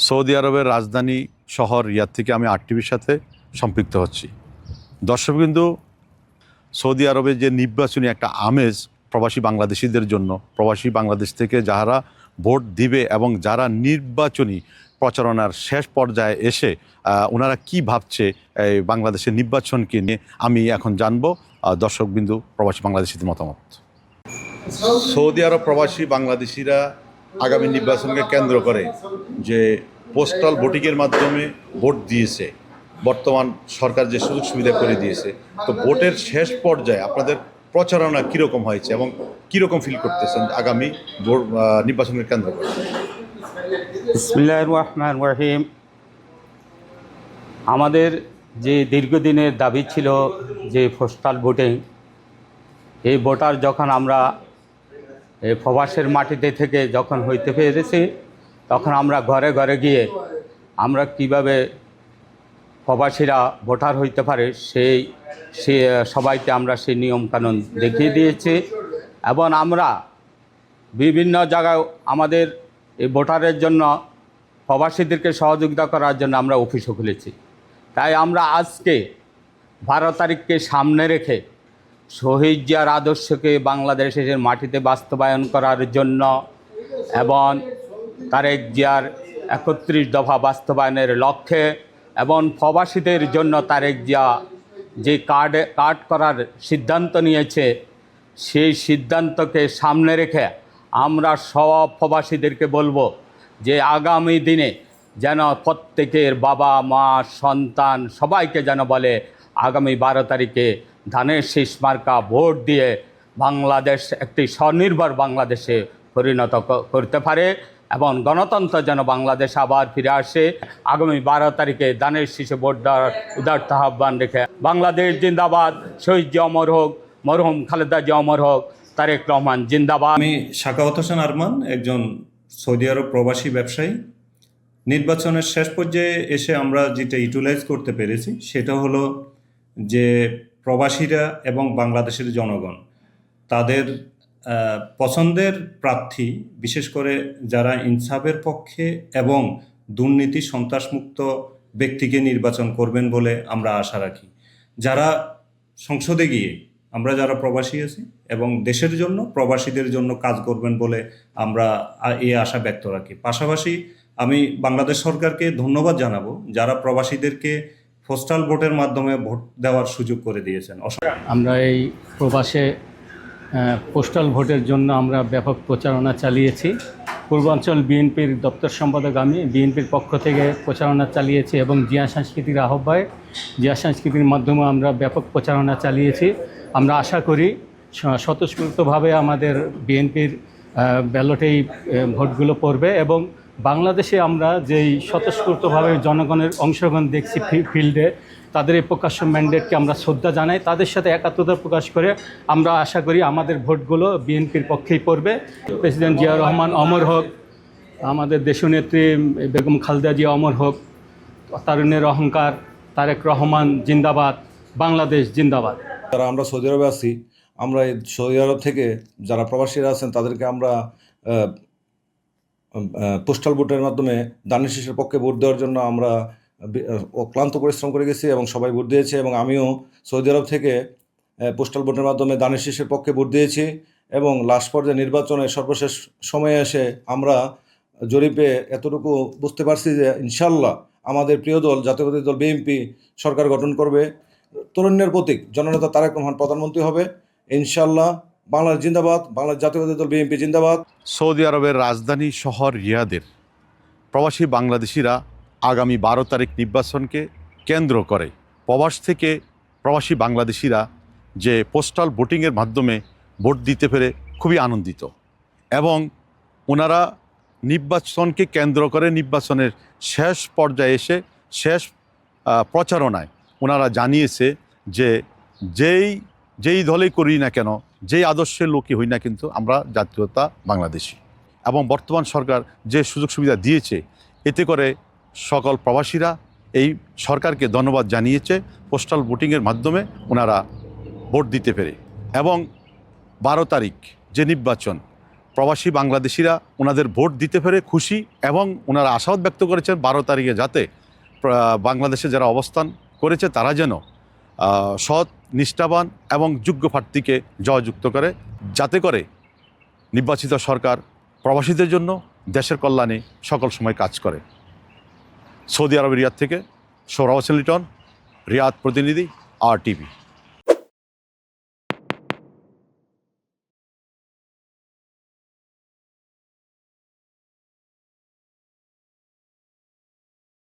Saudi আরবের রাজধানী শহর রিয়াদ থেকে আমি আরটিভির সাথে সম্পৃক্ত হচ্ছি। দর্শকবিন্দু, সৌদি আরবে যে নির্বাচনী একটা আমেজ প্রবাসী বাংলাদেশিদের জন্য, প্রবাসী বাংলাদেশ থেকে যারা ভোট দিবে এবং যারা নির্বাচনী প্রচারণার শেষ পর্যায়ে এসে ওনারা কি ভাবছে এই বাংলাদেশের নির্বাচনকে নিয়ে আমি এখন জানবো দর্শকবিন্দু প্রবাসী বাংলাদেশিদের মতামত। সৌদি আরব প্রবাসী বাংলাদেশিরা আগামী নির্বাচনকে কেন্দ্র করে যে পোস্টাল ভোটিংয়ের মাধ্যমে ভোট দিয়েছে, বর্তমান সরকার যে সুযোগ সুবিধা করে দিয়েছে, তো ভোটের শেষ পর্যায়ে আপনাদের প্রচারণা কীরকম হয়েছে এবং কীরকম ফিল করতেছেন আগামী নির্বাচনের কেন্দ্র করে? বিসমিল্লাহির রহমানির রহিম। আমাদের যে দীর্ঘদিনের দাবি ছিল যে পোস্টাল ভোটিং, এই ভোটার যখন আমরা প্রবাসের মাটিতে থেকে যখন হইতে পেরেছি, তখন আমরা ঘরে ঘরে গিয়ে আমরা কিভাবে প্রবাসীরা ভোটার হইতে পারে সে সবাইকে আমরা সেই নিয়মকানুন দেখিয়ে দিয়েছি এবং আমরা বিভিন্ন জায়গায় আমাদের এই ভোটারের জন্য প্রবাসীদেরকে সহযোগিতা করার জন্য আমরা অফিসও খুলেছি। তাই আমরা আজকে 12 তারিখকে সামনে রেখে শহীদ জিয়ার আদর্শকে বাংলাদেশের মাটিতে বাস্তবায়ন করার জন্য এবং তারেক জিয়ার 31 দফা বাস্তবায়নের লক্ষ্যে এবং প্রবাসীদের জন্য তারেক জিয়া যে কার্ড করার সিদ্ধান্ত নিয়েছে, সেই সিদ্ধান্তকে সামনে রেখে আমরা সব প্রবাসীদেরকে বলবো যে আগামী দিনে যেন প্রত্যেকের বাবা মা সন্তান সবাইকে যেন বলে আগামী 12 তারিখে ধানের শীষ মার্কা ভোট দিয়ে বাংলাদেশ একটি স্বনির্ভর বাংলাদেশে পরিণত করতে পারে এবং গণতন্ত্র যেন বাংলাদেশ আবার ফিরে আসে। আগামী 12 তারিখে ধানের শীষে ভোট দেওয়ার উদারতা আহ্বান রেখে বাংলাদেশ জিন্দাবাদ, শহীদ জিয়া অমর হোক, মরহুম খালেদা জিয়া অমর হোক, তারেক রহমান জিন্দাবাদ। আমি সাখাওয়াত হোসেন আরমান, একজন সৌদি আরব প্রবাসী ব্যবসায়ী। নির্বাচনের শেষ পর্যায়ে এসে আমরা যেটা ইউটিলাইজ করতে পেরেছি সেটা হলো যে প্রবাসীরা এবং বাংলাদেশের জনগণ তাদের পছন্দের প্রার্থী, বিশেষ করে যারা ইনসাফের পক্ষে এবং দুর্নীতি সন্ত্রাসমুক্ত ব্যক্তিকে নির্বাচন করবেন বলে আমরা আশা রাখি। যারা সংসদে গিয়ে আমরা যারা প্রবাসী আছি এবং দেশের জন্য প্রবাসীদের জন্য কাজ করবেন বলে আমরা এই আশা ব্যক্ত রাখি। পাশাপাশি আমি বাংলাদেশ সরকারকে ধন্যবাদ জানাবো যারা প্রবাসীদেরকে পোস্টাল ভোটের মাধ্যমে ভোট দেওয়ার সুযোগ করে দিয়েছেন। আমরা এই প্রবাসে পোস্টাল ভোটের জন্য আমরা ব্যাপক প্রচারণা চালিয়েছি। পূর্বাঞ্চল বিএনপির দপ্তর সম্পাদক আমি বিএনপির পক্ষ থেকে প্রচারণা চালিয়েছি এবং জিয়া সংস্কৃতির আহ্বায়ক জিয়া সংস্কৃতির মাধ্যমে আমরা ব্যাপক প্রচারণা চালিয়েছি। আমরা আশা করি স্বতঃস্ফূর্তভাবে আমাদের বিএনপির ব্যালটেই ভোটগুলো পড়বে এবং বাংলাদেশে আমরা যেই স্বতঃস্ফূর্তভাবে জনগণের অংশগ্রহণ দেখছি ফিল্ডে, তাদের এই প্রকাশ্য ম্যান্ডেটকে আমরা শ্রদ্ধা জানাই। তাদের সাথে একাত্মতা প্রকাশ করে আমরা আশা করি আমাদের ভোটগুলো বিএনপির পক্ষেই পড়বে। প্রেসিডেন্ট জিয়া রহমান অমর হোক, আমাদের দেশনেত্রী বেগম খালেদা জিয়া অমর হোক, তারুণ্যের অহংকার তারেক রহমান জিন্দাবাদ, বাংলাদেশ জিন্দাবাদ। যারা আমরা সৌদি আরবে আছি, আমরা এই সৌদি আরব থেকে যারা প্রবাসীরা আছেন তাদেরকে আমরা পোস্টাল ভোটের মাধ্যমে ধানের শীষের পক্ষে ভোট দেওয়ার জন্য আমরা অক্লান্ত পরিশ্রম করে গেছি এবং সবাই ভোট দিয়েছে এবং আমিও সৌদি আরব থেকে পোস্টাল ভোটের মাধ্যমে ধানের শীষের পক্ষে ভোট দিয়েছি এবং লাস্ট পর্যায়ে নির্বাচনের সর্বশেষ সময়ে এসে আমরা জরিপে এতটুকু বুঝতে পারছি যে ইনশাল্লাহ আমাদের প্রিয় দল জাতীয়তাবাদী দল বিএনপি সরকার গঠন করবে। তরুণের প্রতীক জননেতা তারেক রহমান প্রধানমন্ত্রী হবে ইনশাল্লাহ। বাংলাদেশ জিন্দাবাদ, বাংলাদেশ জাতীয়তাবাদী দল বিএনপি জিন্দাবাদ। সৌদি আরবের রাজধানী শহর রিয়াদের প্রবাসী বাংলাদেশিরা আগামী 12 তারিখ নির্বাচনকে কেন্দ্র করে প্রবাস থেকে প্রবাসী বাংলাদেশিরা যে পোস্টাল ভোটিংয়ের মাধ্যমে ভোট দিতে পেরে খুবই আনন্দিত এবং ওনারা নির্বাচনকে কেন্দ্র করে নির্বাচনের শেষ পর্যায়ে এসে শেষ প্রচারণায় ওনারা জানিয়েছে যে যেই দলেই করি না কেন, যেই আদর্শের লোকই হই না, কিন্তু আমরা জাতীয়তা বাংলাদেশি। এবং বর্তমান সরকার যে সুযোগ সুবিধা দিয়েছে এতে করে সকল প্রবাসীরা এই সরকারকে ধন্যবাদ জানিয়েছে পোস্টাল ভোটিংয়ের মাধ্যমে ওনারা ভোট দিতে পেরে। এবং 12 তারিখ যে নির্বাচন, প্রবাসী বাংলাদেশিরা ওনাদের ভোট দিতে পেরে খুশি এবং ওনারা আশাবাদ ব্যক্ত করেছেন 12 তারিখে যাতে বাংলাদেশে যারা অবস্থান করেছে তারা যেন সৎ, নিষ্ঠাবান এবং যোগ্য প্রার্থীকে জয়যুক্ত করে, যাতে করে নির্বাচিত সরকার প্রবাসীদের জন্য দেশের কল্যাণে সকল সময় কাজ করে। সৌদি আরবের রিয়াদ থেকে সোহরাব হোসেন লিটন, রিয়াদ প্রতিনিধি, RTV।